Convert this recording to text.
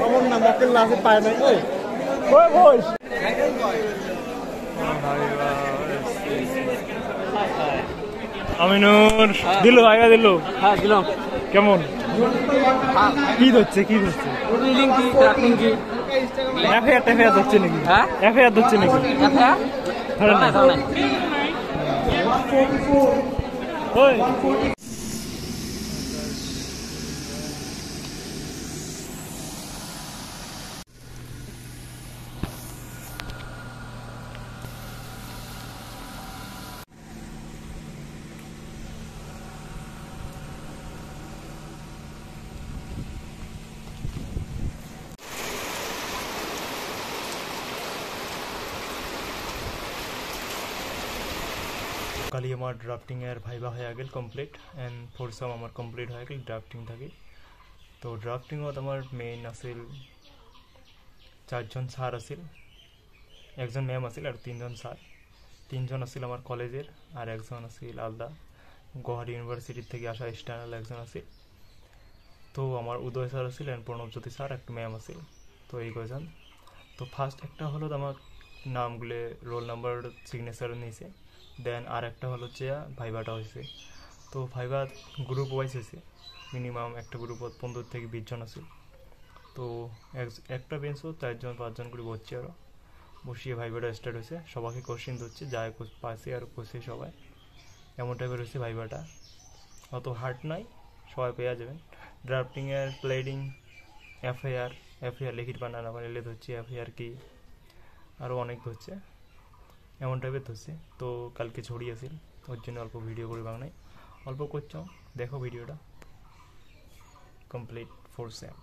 আমার নাম মক্কেল না আছে পায় নাই ওই ওই বস আমিনুর দিল আইগা দিল হ্যাঁ দিলাম কেমন কি হচ্ছে কি হচ্ছে লিঙ্ক কি ট্র্যাকিং কি এফআইআর হচ্ছে নাকি হ্যাঁ এফআইআর হচ্ছে নাকি এফআইআর ধরেন না ধরেন ওই কালি আমার ড্রাফটিং এর ভাইবা হয়ে গেল কমপ্লিট এন্ড ফোরসাম আমার কমপ্লিট হয়ে গেল ড্রাফটিং থাকি তো ড্রাফটিং ওত আমার মেইন আছিল চারজন স্যার আছিল একজন ম্যাম আছিল আর তিনজন স্যার তিনজন আছিল আমার কলেজের আর একজন আছিল আলাদা গুয়াহাটি ইউনিভার্সিটি থেকে আসা এক্সটার্নাল একজন আছিল তো আমার উদয় স্যার আছিল এন্ড প্রণবজ্যোতি স্যার একটা ম্যাম আছিল তো এই কয়জন তো ফার্স্ট একটা হলো আমার নামগুলো রোল নাম্বার সিগনেচার নিয়েছে দেন আর একটা হলো যে ভাইবাটা হয়েছে তো ভাইবা গ্রুপ ওয়াইজ হয়েছে মিনিমাম একটা গ্রুপত 15 থেকে 20 জন আছে তো একটা বেঞ্চও 4 জন 5 জন করে বসছে আর বসিয়ে ভাইবাটা স্টার্ট হয়েছে সবাইকে কোশ্চেন দিচ্ছে যায় পাশে আর কোশ্চেন সবাই এমন টাইপের হয়েছে ভাইবাটা অত হার্ড নাই সবাই পেয়ে যাবেন ড্রাফটিং এর প্লেডিং এফআইআর লিখিত বানানো বানালে হচ্ছে এফআইআর কি আরও অনেক হচ্ছে এমন টাইপের ধরছে তো কালকে ছড়িয়েছিল ওর জন্য অল্প ভিডিও করে বানাই অল্প করছ দেখো ভিডিওটা কমপ্লিট 4 সেম